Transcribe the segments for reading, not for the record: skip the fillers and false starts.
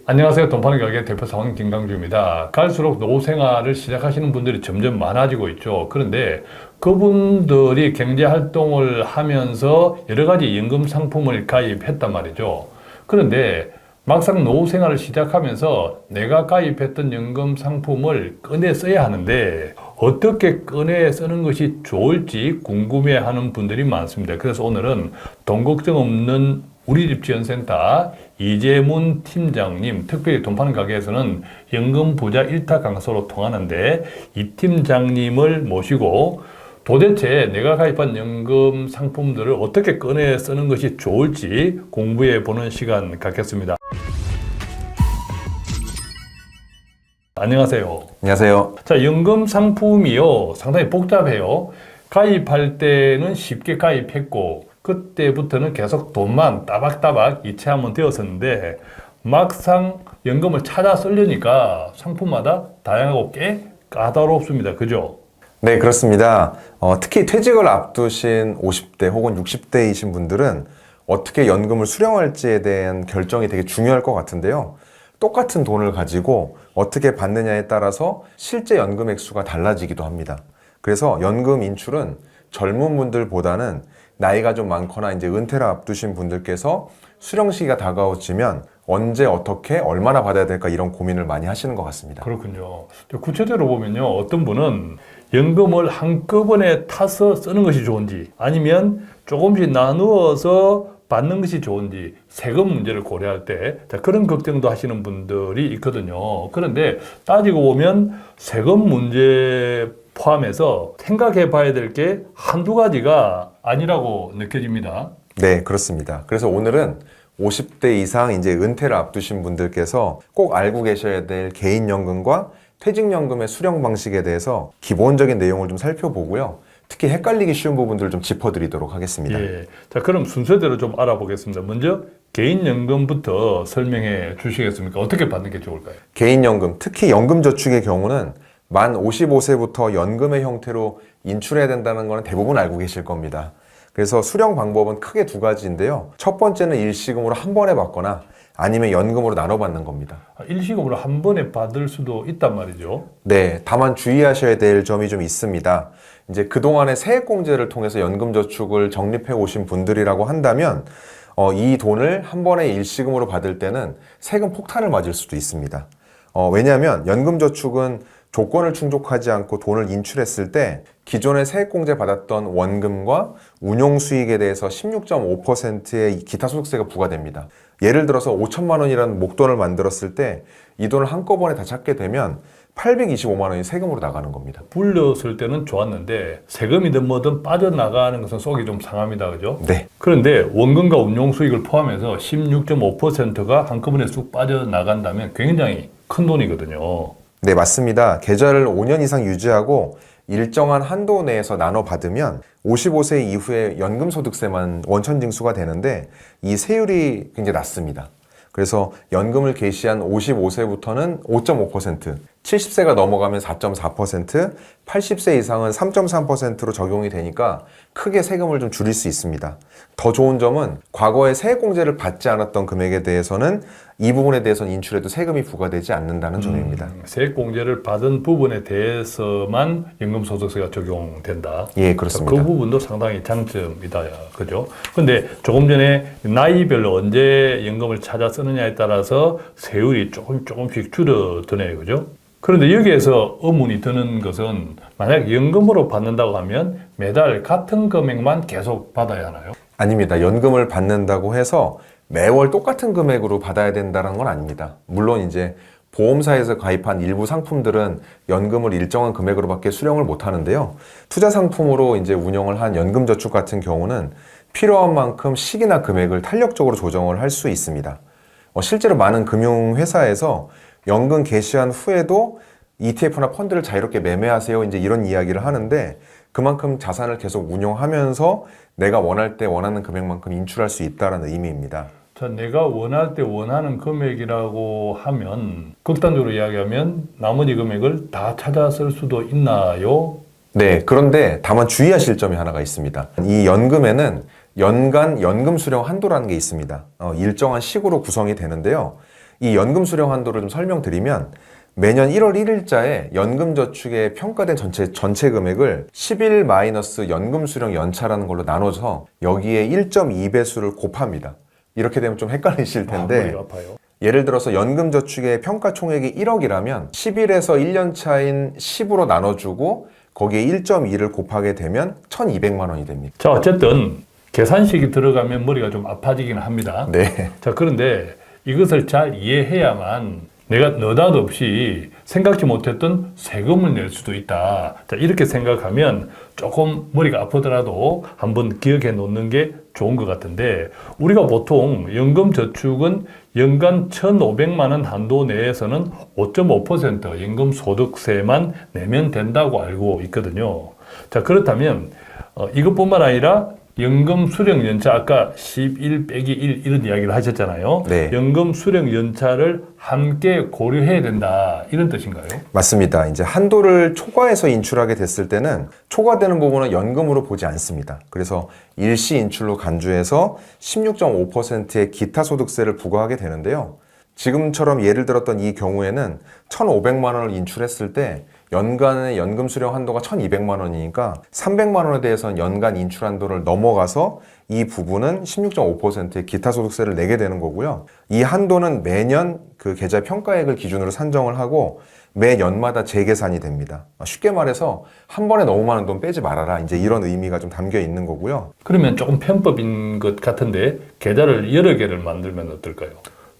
안녕하세요. 돈파는 가게 대표 사원 김강주입니다. 갈수록 노후 생활을 시작하시는 분들이 점점 많아지고 있죠. 그런데 그분들이 경제 활동을 하면서 여러 가지 연금 상품을 가입했단 말이죠. 그런데 막상 노후 생활을 시작하면서 내가 가입했던 연금 상품을 꺼내 써야 하는데 어떻게 꺼내 쓰는 것이 좋을지 궁금해하는 분들이 많습니다. 그래서 오늘은 돈 걱정 없는 우리집 지원센터 이재문 팀장님, 특별히 돈 파는 가게에서는 연금 부자 일타 강사로 통하는데 이 팀장님을 모시고 도대체 내가 가입한 연금 상품들을 어떻게 꺼내 쓰는 것이 좋을지 공부해 보는 시간 갖겠습니다. 안녕하세요. 안녕하세요. 자, 연금 상품이요, 상당히 복잡해요. 가입할 때는 쉽게 가입했고 그때부터는 계속 돈만 따박따박 이체하면 되었었는데 막상 연금을 찾아 쓰려니까 상품마다 다양하고 꽤 까다롭습니다. 그죠? 네, 그렇습니다. 특히 퇴직을 앞두신 50대 혹은 60대이신 분들은 어떻게 연금을 수령할지에 대한 결정이 되게 중요할 것 같은데요. 똑같은 돈을 가지고 어떻게 받느냐에 따라서 실제 연금 액수가 달라지기도 합니다. 그래서 연금 인출은 젊은 분들보다는 나이가 좀 많거나 이제 은퇴를 앞두신 분들께서 수령 시기가 다가오시면 언제 어떻게 얼마나 받아야 될까 이런 고민을 많이 하시는 것 같습니다. 그렇군요. 구체적으로 보면요, 어떤 분은 연금을 한꺼번에 타서 쓰는 것이 좋은지 아니면 조금씩 나누어서 받는 것이 좋은지 세금 문제를 고려할 때 그런 걱정도 하시는 분들이 있거든요. 그런데 따지고 보면 세금 문제 포함해서 생각해 봐야 될 게 한두 가지가 아니라고 느껴집니다. 네, 그렇습니다. 그래서 오늘은 50대 이상 이제 은퇴를 앞두신 분들께서 꼭 알고 계셔야 될 개인연금과 퇴직연금의 수령 방식에 대해서 기본적인 내용을 좀 살펴보고요. 특히 헷갈리기 쉬운 부분들을 좀 짚어드리도록 하겠습니다. 예. 자, 그럼 순서대로 좀 알아보겠습니다. 먼저 개인연금부터 설명해 주시겠습니까? 어떻게 받는 게 좋을까요? 개인연금, 특히 연금저축의 경우는 만 55세부터 연금의 형태로 인출해야 된다는 것은 대부분 알고 계실 겁니다. 그래서 수령 방법은 크게 두 가지인데요. 첫 번째는 일시금으로 한 번에 받거나 아니면 연금으로 나눠 받는 겁니다. 일시금으로 한 번에 받을 수도 있단 말이죠. 네, 다만 주의하셔야 될 점이 좀 있습니다. 이제 그동안의 세액공제를 통해서 연금저축을 적립해 오신 분들이라고 한다면 이 돈을 한 번에 일시금으로 받을 때는 세금 폭탄을 맞을 수도 있습니다. 왜냐하면 연금저축은 조건을 충족하지 않고 돈을 인출했을 때 기존에 세액공제 받았던 원금과 운용수익에 대해서 16.5%의 기타 소득세가 부과됩니다. 예를 들어서 5천만 원이라는 목돈을 만들었을 때 이 돈을 한꺼번에 다 찾게 되면 825만 원이 세금으로 나가는 겁니다. 불렸을 때는 좋았는데 세금이든 뭐든 빠져나가는 것은 속이 좀 상합니다. 그죠? 네. 그런데 원금과 운용수익을 포함해서 16.5%가 한꺼번에 쑥 빠져나간다면 굉장히 큰 돈이거든요. 네, 맞습니다. 계좌를 5년 이상 유지하고 일정한 한도 내에서 나눠 받으면 55세 이후에 연금소득세만 원천징수가 되는데 이 세율이 굉장히 낮습니다. 그래서 연금을 개시한 55세부터는 5.5%, 70세가 넘어가면 4.4%, 80세 이상은 3.3%로 적용이 되니까 크게 세금을 좀 줄일 수 있습니다. 더 좋은 점은 과거에 세액공제를 받지 않았던 금액에 대해서는 이 부분에 대해서는 인출해도 세금이 부과되지 않는다는 점입니다. 세액공제를 받은 부분에 대해서만 연금소득세가 적용된다. 예, 그렇습니다. 그 부분도 상당히 장점이다. 그죠? 근데 조금 전에 나이별로 언제 연금을 찾아 쓰느냐에 따라서 세율이 조금씩 줄어드네요. 그죠? 그런데 여기에서 의문이 드는 것은 만약 연금으로 받는다고 하면 매달 같은 금액만 계속 받아야 하나요? 아닙니다. 연금을 받는다고 해서 매월 똑같은 금액으로 받아야 된다는 건 아닙니다. 물론 이제 보험사에서 가입한 일부 상품들은 연금을 일정한 금액으로밖에 수령을 못 하는데요. 투자 상품으로 이제 운영을 한 연금저축 같은 경우는 필요한 만큼 시기나 금액을 탄력적으로 조정을 할 수 있습니다. 실제로 많은 금융회사에서 연금 개시한 후에도 ETF나 펀드를 자유롭게 매매하세요. 이제 이런 이야기를 하는데 그만큼 자산을 계속 운용하면서 내가 원할 때 원하는 금액만큼 인출할 수 있다는 의미입니다. 자, 내가 원할 때 원하는 금액이라고 하면 극단적으로 이야기하면 나머지 금액을 다 찾아 쓸 수도 있나요? 네, 그런데 다만 주의하실 점이 하나가 있습니다. 이 연금에는 연간 연금 수령 한도라는 게 있습니다. 일정한 식으로 구성이 되는데요. 이 연금 수령 한도를 좀 설명드리면 매년 1월 1일자에 연금저축의 평가된 전체 금액을 10일 마이너스 연금 수령 연차라는 걸로 나눠서 여기에 1.2배수를 곱합니다. 이렇게 되면 좀 헷갈리실 텐데 머리가 아파요. 예를 들어서 연금저축의 평가 총액이 1억이라면 10일에서 1년 차인 10으로 나눠주고 거기에 1.2를 곱하게 되면 1,200만 원이 됩니다. 자, 어쨌든 계산식이 들어가면 머리가 좀 아파지긴 합니다. 네. 자, 그런데 이것을 잘 이해해야만 내가 느닷없이 생각지 못했던 세금을 낼 수도 있다. 자, 이렇게 생각하면 조금 머리가 아프더라도 한번 기억해 놓는 게 좋은 것 같은데, 우리가 보통 연금저축은 연간 1,500만 원 한도 내에서는 5.5% 연금소득세만 내면 된다고 알고 있거든요. 자, 그렇다면 이것뿐만 아니라 연금 수령 연차, 아까 11 빼기 1 이런 이야기를 하셨잖아요. 네. 연금 수령 연차를 함께 고려해야 된다, 이런 뜻인가요? 맞습니다. 이제 한도를 초과해서 인출하게 됐을 때는 초과되는 부분은 연금으로 보지 않습니다. 그래서 일시 인출로 간주해서 16.5%의 기타 소득세를 부과하게 되는데요. 지금처럼 예를 들었던 이 경우에는 1,500만 원을 인출했을 때 연간의 연금 수령 한도가 1,200만 원이니까 300만 원에 대해서는 연간 인출 한도를 넘어가서 이 부분은 16.5%의 기타 소득세를 내게 되는 거고요. 이 한도는 매년 그 계좌 평가액을 기준으로 산정을 하고 매년마다 재계산이 됩니다. 쉽게 말해서 한 번에 너무 많은 돈 빼지 말아라, 이제 이런 의미가 좀 담겨 있는 거고요. 그러면 조금 편법인 것 같은데 계좌를 여러 개를 만들면 어떨까요?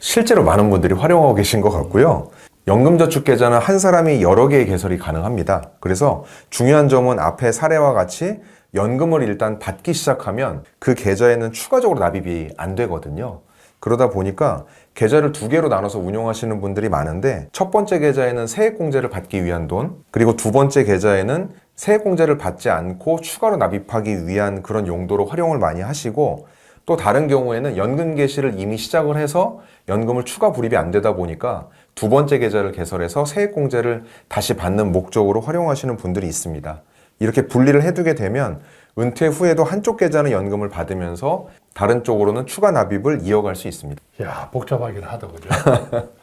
실제로 많은 분들이 활용하고 계신 것 같고요. 연금저축계좌는 한 사람이 여러 개의 개설이 가능합니다. 그래서 중요한 점은 앞의 사례와 같이 연금을 일단 받기 시작하면 그 계좌에는 추가적으로 납입이 안 되거든요. 그러다 보니까 계좌를 두 개로 나눠서 운용하시는 분들이 많은데, 첫 번째 계좌에는 세액공제를 받기 위한 돈, 그리고 두 번째 계좌에는 세액공제를 받지 않고 추가로 납입하기 위한 그런 용도로 활용을 많이 하시고, 또 다른 경우에는 연금 개시를 이미 시작을 해서 연금을 추가 불입이 안 되다 보니까 두 번째 계좌를 개설해서 세액공제를 다시 받는 목적으로 활용하시는 분들이 있습니다. 이렇게 분리를 해두게 되면 은퇴 후에도 한쪽 계좌는 연금을 받으면서 다른 쪽으로는 추가 납입을 이어갈 수 있습니다. 야, 복잡하긴 하다, 그죠?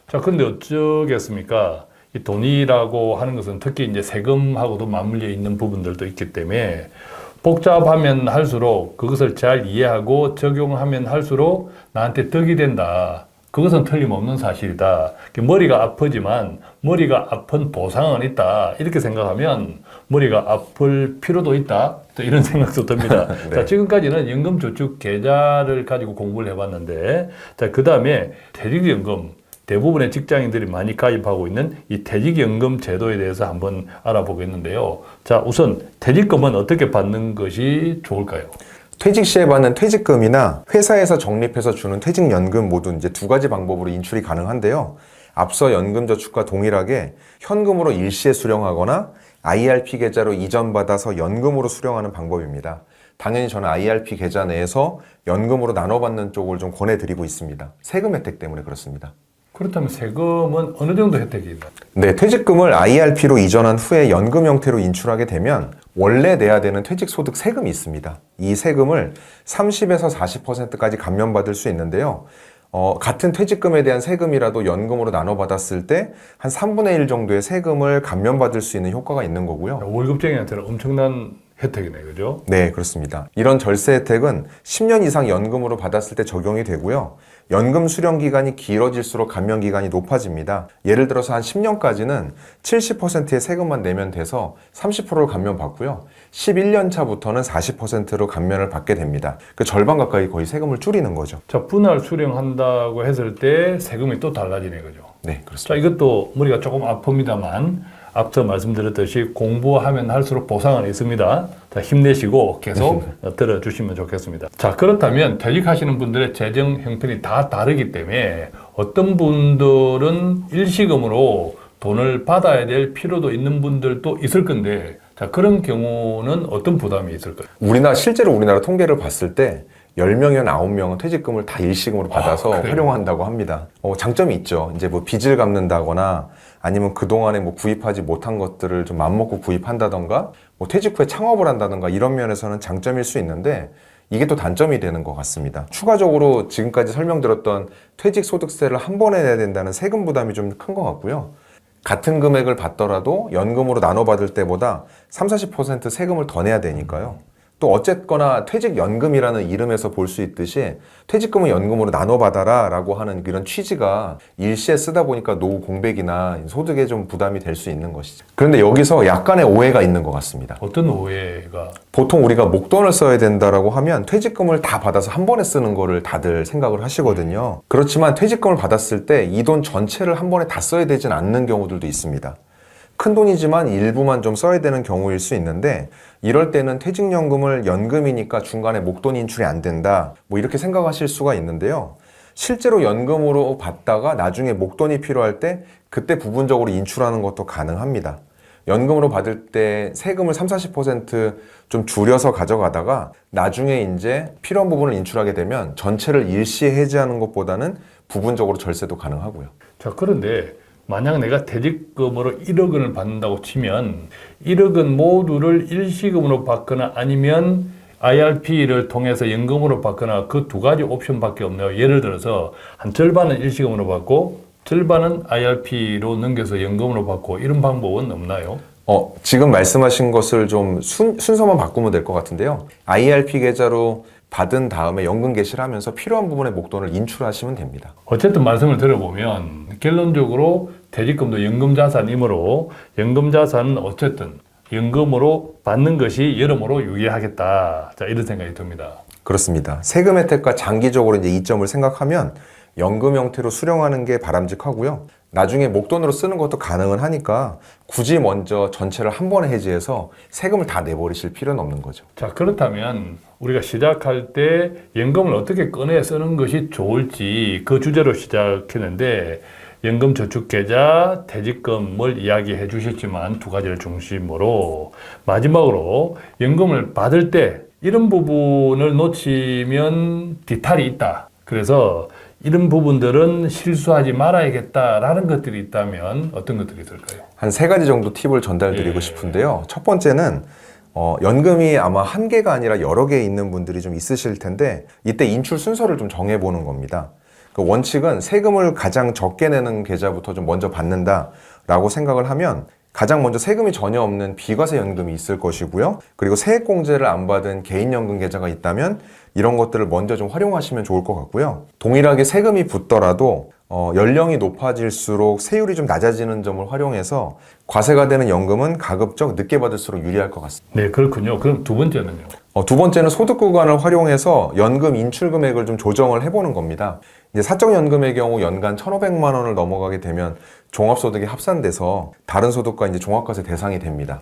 자, 근데 어쩌겠습니까? 이 돈이라고 하는 것은 특히 이제 세금하고도 맞물려 있는 부분들도 있기 때문에 복잡하면 할수록 그것을 잘 이해하고 적용하면 할수록 나한테 덕이 된다. 그것은 틀림없는 사실이다. 머리가 아프지만 머리가 아픈 보상은 있다. 이렇게 생각하면 머리가 아플 필요도 있다. 또 이런 생각도 듭니다. 네. 자, 지금까지는 연금저축 계좌를 가지고 공부를 해봤는데, 자, 그 다음에 퇴직연금. 대부분의 직장인들이 많이 가입하고 있는 이 퇴직연금 제도에 대해서 한번 알아보겠는데요. 자, 우선 퇴직금은 어떻게 받는 것이 좋을까요? 퇴직 시에 받는 퇴직금이나 회사에서 적립해서 주는 퇴직연금 모두 이제 두 가지 방법으로 인출이 가능한데요. 앞서 연금저축과 동일하게 현금으로 일시에 수령하거나 IRP 계좌로 이전받아서 연금으로 수령하는 방법입니다. 당연히 저는 IRP 계좌 내에서 연금으로 나눠받는 쪽을 좀 권해드리고 있습니다. 세금 혜택 때문에 그렇습니다. 그렇다면 세금은 어느 정도 혜택이 있나요? 네, 퇴직금을 IRP로 이전한 후에 연금 형태로 인출하게 되면 원래 내야 되는 퇴직소득 세금이 있습니다. 이 세금을 30에서 40%까지 감면받을 수 있는데요. 같은 퇴직금에 대한 세금이라도 연금으로 나눠받았을 때 한 3분의 1 정도의 세금을 감면받을 수 있는 효과가 있는 거고요. 월급쟁이한테는 엄청난 혜택이네, 그죠? 네, 그렇습니다. 이런 절세 혜택은 10년 이상 연금으로 받았을 때 적용이 되고요. 연금 수령 기간이 길어질수록 감면 기간이 높아집니다. 예를 들어서 한 10년까지는 70%의 세금만 내면 돼서 30%를 감면받고요. 11년 차부터는 40%로 감면을 받게 됩니다. 그 절반 가까이 거의 세금을 줄이는 거죠. 자, 분할 수령한다고 했을 때 세금이 또 달라지네, 그죠? 네, 그렇습니다. 자, 이것도 머리가 조금 아픕니다만 앞서 말씀드렸듯이 공부하면 할수록 보상은 있습니다. 자, 힘내시고 계속 들어주시면 좋겠습니다. 자, 그렇다면 퇴직하시는 분들의 재정 형편이 다 다르기 때문에 어떤 분들은 일시금으로 돈을 받아야 될 필요도 있는 분들도 있을 건데, 자, 그런 경우는 어떤 부담이 있을까요? 실제로 우리나라 통계를 봤을 때 10명이면 9명은 퇴직금을 다 일시금으로 받아서 활용한다고 합니다. 장점이 있죠. 이제 뭐 빚을 갚는다거나 아니면 그동안에 뭐 구입하지 못한 것들을 좀 맘먹고 구입한다던가 뭐 퇴직 후에 창업을 한다던가 이런 면에서는 장점일 수 있는데, 이게 또 단점이 되는 것 같습니다. 추가적으로 지금까지 설명드렸던 퇴직소득세를 한 번에 내야 된다는 세금 부담이 좀 큰 것 같고요. 같은 금액을 받더라도 연금으로 나눠받을 때보다 30-40% 세금을 더 내야 되니까요. 또 어쨌거나 퇴직연금이라는 이름에서 볼 수 있듯이 퇴직금은 연금으로 나눠받아라 라고 하는 이런 취지가 일시에 쓰다 보니까 노후 공백이나 소득에 좀 부담이 될 수 있는 것이죠. 그런데 여기서 약간의 오해가 있는 것 같습니다. 어떤 오해가? 보통 우리가 목돈을 써야 된다라고 하면 퇴직금을 다 받아서 한 번에 쓰는 거를 다들 생각을 하시거든요. 그렇지만 퇴직금을 받았을 때 이 돈 전체를 한 번에 다 써야 되진 않는 경우들도 있습니다. 큰 돈이지만 일부만 좀 써야 되는 경우일 수 있는데 이럴 때는 퇴직연금을 연금이니까 중간에 목돈 인출이 안 된다 뭐 이렇게 생각하실 수가 있는데요. 실제로 연금으로 받다가 나중에 목돈이 필요할 때 그때 부분적으로 인출하는 것도 가능합니다. 연금으로 받을 때 세금을 30-40% 줄여서 가져가다가 나중에 이제 필요한 부분을 인출하게 되면 전체를 일시에 해지하는 것보다는 부분적으로 절세도 가능하고요. 자, 그런데 만약 내가 퇴직금으로 1억 원을 받는다고 치면 1억 원 모두를 일시금으로 받거나 아니면 IRP를 통해서 연금으로 받거나 그 두 가지 옵션밖에 없네요. 예를 들어서 한 절반은 일시금으로 받고 절반은 IRP로 넘겨서 연금으로 받고 이런 방법은 없나요? 지금 말씀하신 것을 좀 순서만 바꾸면 될 것 같은데요. IRP 계좌로 받은 다음에 연금 개시를 하면서 필요한 부분의 목돈을 인출하시면 됩니다. 어쨌든 말씀을 들어보면 결론적으로 퇴직금도 연금자산이므로 연금자산은 어쨌든 연금으로 받는 것이 여러모로 유리하겠다. 자, 이런 생각이 듭니다. 그렇습니다. 세금 혜택과 장기적으로 이제 이점을 생각하면 연금 형태로 수령하는 게 바람직하고요. 나중에 목돈으로 쓰는 것도 가능은 하니까 굳이 먼저 전체를 한 번에 해지해서 세금을 다 내버리실 필요는 없는 거죠. 자, 그렇다면 우리가 시작할 때 연금을 어떻게 꺼내 쓰는 것이 좋을지 그 주제로 시작했는데 연금저축계좌, 퇴직금을 이야기해 주셨지만 두 가지를 중심으로 마지막으로 연금을 받을 때 이런 부분을 놓치면 뒤탈이 있다. 그래서 이런 부분들은 실수하지 말아야겠다라는 것들이 있다면 어떤 것들이 있을까요? 한 3가지 정도 팁을 전달드리고 싶은데요. 첫 번째는 연금이 아마 한 개가 아니라 여러 개 있는 분들이 좀 있으실 텐데 이때 인출 순서를 좀 정해보는 겁니다. 그 원칙은 세금을 가장 적게 내는 계좌부터 좀 먼저 받는다라고 생각을 하면 가장 먼저 세금이 전혀 없는 비과세 연금이 있을 것이고요. 그리고 세액공제를 안 받은 개인연금 계좌가 있다면 이런 것들을 먼저 좀 활용하시면 좋을 것 같고요. 동일하게 세금이 붙더라도 연령이 높아질수록 세율이 좀 낮아지는 점을 활용해서 과세가 되는 연금은 가급적 늦게 받을수록 유리할 것 같습니다. 네, 그렇군요. 그럼 두 번째는요? 두 번째는 소득 구간을 활용해서 연금 인출 금액을 좀 조정을 해보는 겁니다. 이제 사적연금의 경우 연간 1,500만 원을 넘어가게 되면 종합소득이 합산돼서 다른 소득과 이제 종합과세 대상이 됩니다.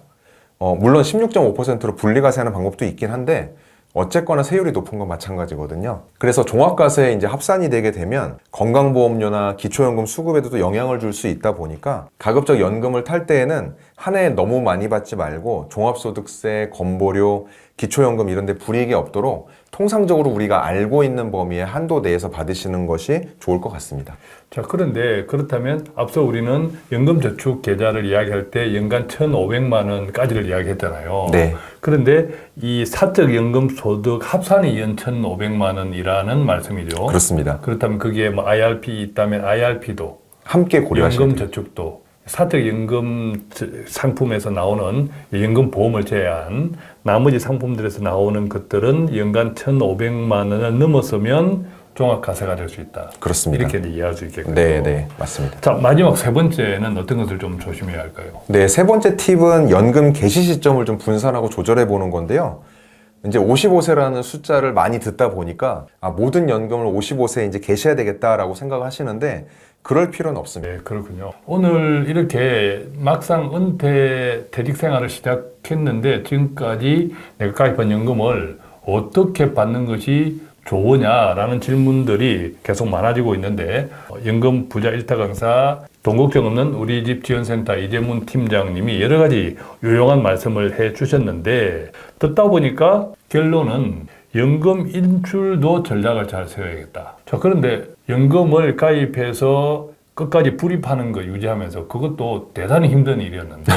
물론 16.5%로 분리과세하는 방법도 있긴 한데 어쨌거나 세율이 높은 건 마찬가지거든요. 그래서 종합과세에 이제 합산이 되게 되면 건강보험료나 기초연금 수급에도 또 영향을 줄 수 있다 보니까 가급적 연금을 탈 때에는 한 해에 너무 많이 받지 말고 종합소득세, 건보료, 기초연금 이런 데 불이익이 없도록 통상적으로 우리가 알고 있는 범위의 한도 내에서 받으시는 것이 좋을 것 같습니다. 자, 그런데 그렇다면 앞서 우리는 연금저축 계좌를 이야기할 때 연간 1,500만 원까지를 이야기했잖아요. 네. 그런데 이 사적 연금 소득 합산이 연 1,500만 원이라는 말씀이죠. 그렇습니다. 그렇다면 거기에 뭐 IRP 있다면 IRP도 함께 고려하시면 됩니다. 연금저축도 사적 연금 상품에서 나오는 연금 보험을 제외한 나머지 상품들에서 나오는 것들은 연간 1,500만 원을 넘어서면 종합과세가 될 수 있다. 그렇습니다. 이렇게 이해할 수 있겠군요. 네, 맞습니다. 자, 마지막 세 번째는 어떤 것을 좀 조심해야 할까요? 네, 세 번째 팁은 연금 개시 시점을 좀 분산하고 조절해 보는 건데요. 이제 55세라는 숫자를 많이 듣다 보니까 모든 연금을 55세에 이제 개시해야 되겠다라고 생각을 하시는데 그럴 필요는 없습니다. 네, 그렇군요. 오늘 이렇게 막상 은퇴 퇴직 생활을 시작했는데 지금까지 내가 가입한 연금을 어떻게 받는 것이 좋으냐라는 질문들이 계속 많아지고 있는데 연금 부자 일타 강사 돈 걱정 없는 우리 집 지원센터 이재문 팀장님이 여러 가지 유용한 말씀을 해 주셨는데 듣다 보니까 결론은 연금 인출도 전략을 잘 세워야겠다. 자, 그런데 연금을 가입해서 끝까지 불입하는 거 유지하면서 그것도 대단히 힘든 일이었는데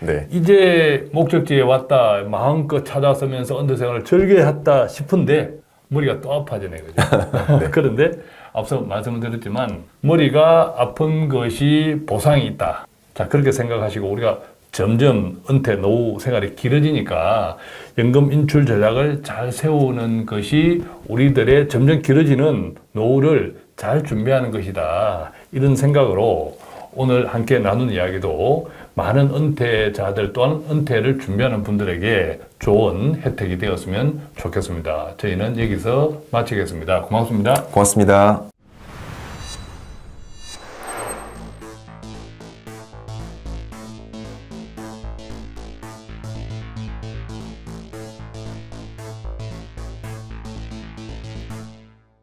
네. 이제 목적지에 왔다 마음껏 찾아서면서 언더 생활을 즐겨했다 싶은데 머리가 또 아파지네, 그죠? 네. 그런데 앞서 말씀드렸지만 머리가 아픈 것이 보상이 있다. 자, 그렇게 생각하시고 우리가 점점 은퇴 노후 생활이 길어지니까 연금 인출 전략을 잘 세우는 것이 우리들의 점점 길어지는 노후를 잘 준비하는 것이다. 이런 생각으로 오늘 함께 나눈 이야기도 많은 은퇴자들 또한 은퇴를 준비하는 분들에게 좋은 혜택이 되었으면 좋겠습니다. 저희는 여기서 마치겠습니다. 고맙습니다. 고맙습니다.